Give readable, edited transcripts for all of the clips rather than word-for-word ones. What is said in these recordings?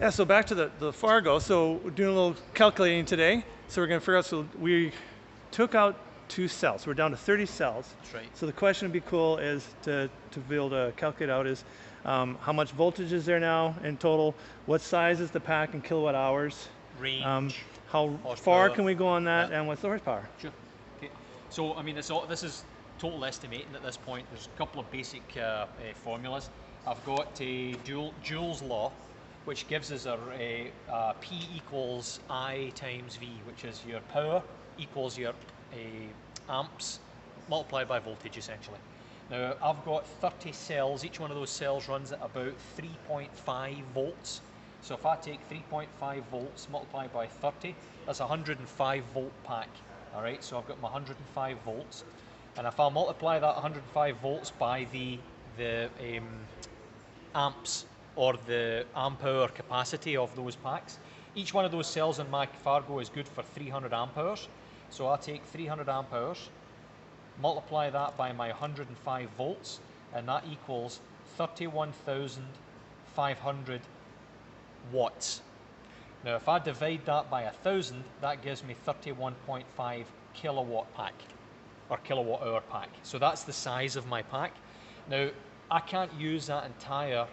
Yeah, so back to the Fargo. So we're doing a little calculating today. So we're going to figure out, so we took out 2 cells. We're down to 30 cells. That's right. So the question would be cool is to be able to calculate out is how much voltage is there now in total? What size is the pack in kilowatt hours? Range, How far horsepower. can we go on that? Yeah, And what's the horsepower? sure. Okay. So I mean, this is total estimating at this point. There's a couple of basic formulas. I've got Joule's law, which gives us P equals I times V, which is your power equals your amps multiplied by voltage, essentially. Now, I've got 30 cells. Each one of those cells runs at about 3.5 volts. So if I take 3.5 volts multiplied by 30, that's a 105 volt pack. All right, so I've got my 105 volts. And if I multiply that 105 volts by the amps or the amp hour capacity of those packs, each one of those cells in my Fargo is good for 300 amp hours. So I take 300 amp hours, multiply that by my 105 volts, and that equals 31,500 watts. Now, if I divide that by 1,000, that gives me 31.5 kilowatt pack, or kilowatt hour pack. So that's the size of my pack. Now, I can't use that entire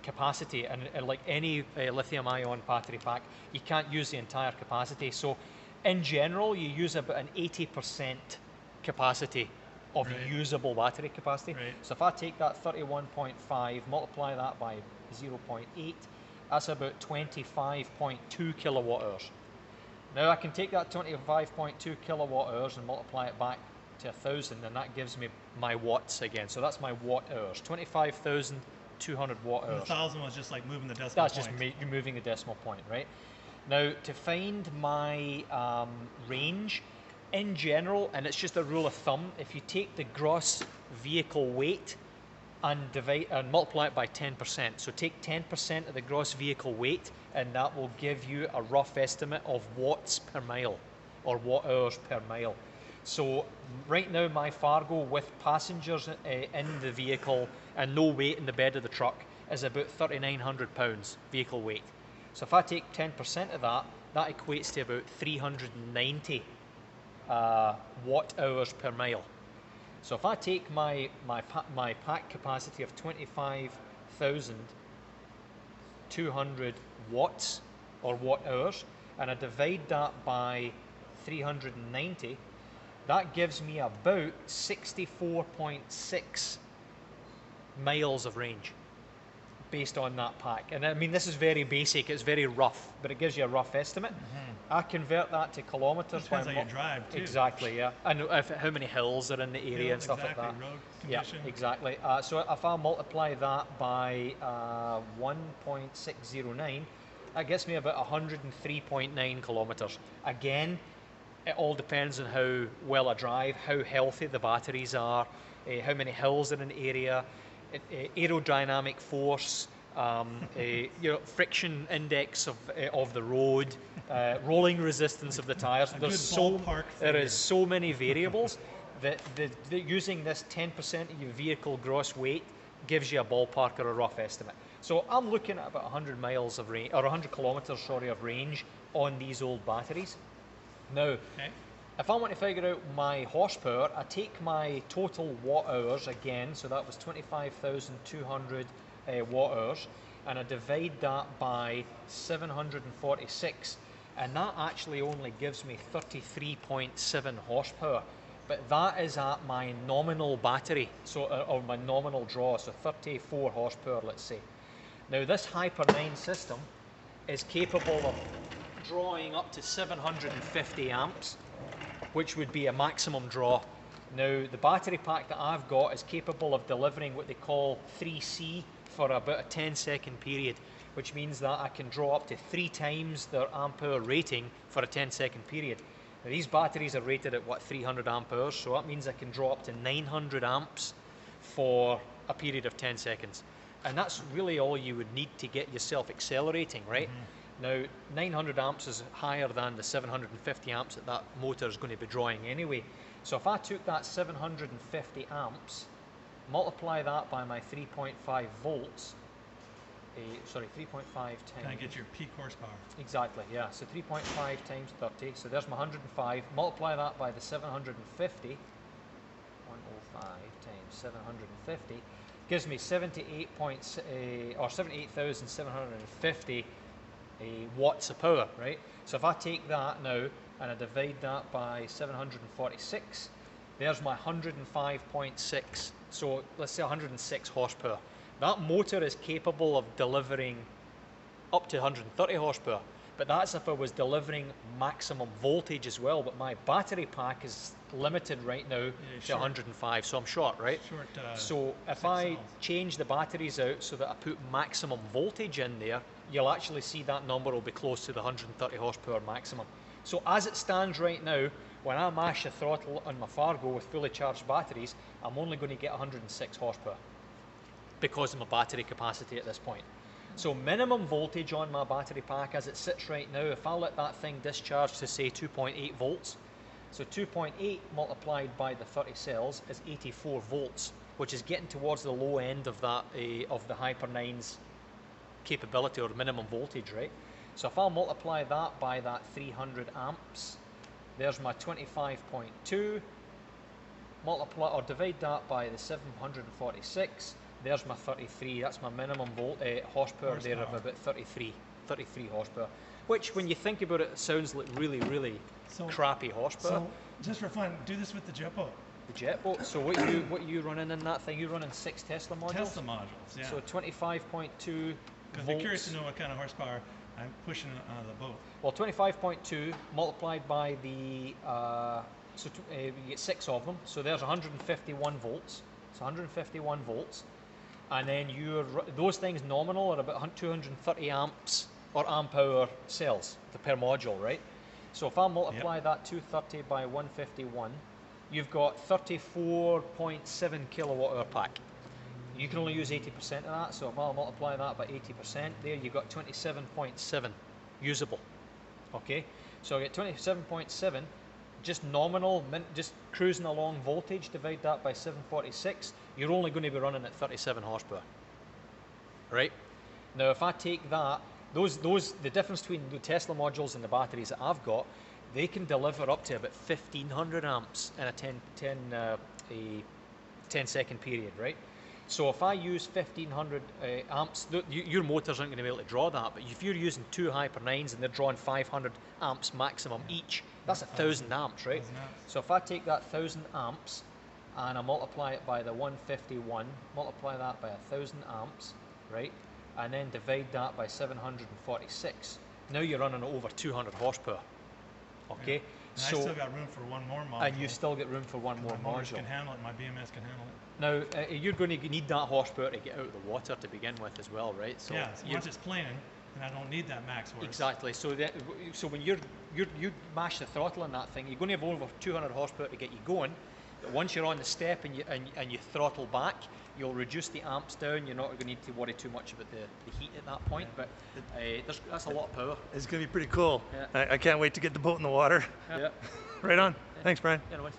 capacity, and like any lithium-ion battery pack, you can't use the entire capacity. So, in general, you use about an 80% capacity of usable battery capacity. Right. So if I take that 31.5, multiply that by 0.8, that's about 25.2 kilowatt hours. Now I can take that 25.2 kilowatt hours and multiply it back to 1,000, and that gives me my watts again. So that's my watt hours, 25,200 watt hours. 1,000 was just like moving the decimal That's just moving the decimal point, right? Now, to find my range, in general, and it's just a rule of thumb, if you take the gross vehicle weight and multiply it by 10%, so take 10% of the gross vehicle weight, and that will give you a rough estimate of watts per mile, or watt hours per mile. So right now, my Fargo with passengers in the vehicle and no weight in the bed of the truck is about 3,900 pounds vehicle weight. So if I take 10% of that, that equates to about 390 watt hours per mile. So if I take my pack capacity of 25,200 watts or watt hours, and I divide that by 390, that gives me about 64.6 miles of range based on that pack. And I mean, this is very basic, it's very rough, but it gives you a rough estimate. I convert that to kilometers. Depends how you drive, too. Exactly, yeah. And how many hills are in the area and stuff like that. Road Yeah, condition. exactly. So if I multiply that by 1.609, that gets me about 103.9 kilometers. Again, it all depends on how well I drive, how healthy the batteries are, how many hills are in the area, aerodynamic force, friction index of the road, rolling resistance of the tires. There is so many variables that using this 10% of your vehicle gross weight gives you a ballpark or a rough estimate. So I'm looking at about 100 miles of range, or 100 kilometers, sorry, of range on these old batteries. Now, if I want to figure out my horsepower, I take my total watt hours again, so that was 25,200 watt hours, and I divide that by 746, and that actually only gives me 33.7 horsepower. But that is at my nominal battery, so or my nominal draw, so 34 horsepower, let's say. Now, this Hyper 9 system is capable of drawing up to 750 amps, which would be a maximum draw. Now, the battery pack that I've got is capable of delivering what they call 3C for about a 10-second period, which means that I can draw up to 3 times their amp hour rating for a 10-second period. Now, these batteries are rated at, 300 amp hours, so that means I can draw up to 900 amps for a period of 10 seconds. And that's really all you would need to get yourself accelerating, right? Now, 900 amps is higher than the 750 amps that motor is going to be drawing anyway. So if I took that 750 amps, multiply that by my 3.5 volts, sorry, 3.5 times. Kind of get your peak horsepower. Exactly, yeah. So 3.5 times 30. So there's my 105. Multiply that by the 750. 105 times 750 gives me 78,750 watts of power, right? So if I take that now and I divide that by 746, there's my 105.6. So let's say 106 horsepower. That motor is capable of delivering up to 130 horsepower, but that's if I was delivering maximum voltage as well. But my battery pack is limited right now to 105, so I'm short, right? So if I change the batteries out so that I put maximum voltage in there, you'll actually see that number will be close to the 130 horsepower maximum. So as it stands right now, when I mash the throttle on my Fargo with fully charged batteries, I'm only going to get 106 horsepower because of my battery capacity at this point. So minimum voltage on my battery pack as it sits right now, if I let that thing discharge to say 2.8 volts, so 2.8 multiplied by the 30 cells is 84 volts, which is getting towards the low end of that of the Hyper 9's capability or minimum voltage, right? So if I multiply that by that 300 amps, there's my 25.2, multiply or divide that by the 746, there's my 33. That's my minimum horsepower there of about 33 horsepower, which when you think about it sounds like really crappy horsepower. So just for fun, do this with the JetBoat. The JetBoat. So what are you running in that thing? You're running 6 Tesla modules? Tesla modules, yeah. So 25.2 Because I'm curious to know what kind of horsepower I'm pushing on the boat. Well, 25.2 multiplied by the, you get 6 of them, so there's 151 volts. It's 151 volts. And then those things nominal are about 230 amps or amp hour cells per module, right? So if I multiply that 230 by 151, you've got 34.7 kilowatt hour pack. You can only use 80% of that, so if I'll multiply that by 80%, there you've got 27.7 usable. Okay, so I get 27.7, just nominal, just cruising along voltage, divide that by 746, you're only going to be running at 37 horsepower. Right? Now if I take that, the difference between the Tesla modules and the batteries that I've got, they can deliver up to about 1500 amps in a 10 second period, right? So if I use 1500 amps, your motors aren't going to be able to draw that, but if you're using 2 Hyper 9s and they're drawing 500 amps maximum each, that's 1000 amps, right? So if I take that 1000 amps and I multiply it by the 151, multiply that by 1000 amps, right? And then divide that by 746, now you're running over 200 horsepower, okay? Yeah. And so, I still got room for one more module. And you still get room for one more my module. Can handle it, my BMS can handle it. Now, you're going to need that horsepower to get out of the water to begin with as well, right? So yeah, once it's planing, then I don't need that max horse. Exactly. So when you mash the throttle on that thing, you're going to have over 200 horsepower to get you going. But once you're on the step and you throttle back, you'll reduce the amps down. You're not going to need to worry too much about the heat at that point. But that's a lot of power. It's going to be pretty cool. Yeah. I can't wait to get the boat in the water. Yeah. Right on. Yeah. Thanks, Brian. Anyways.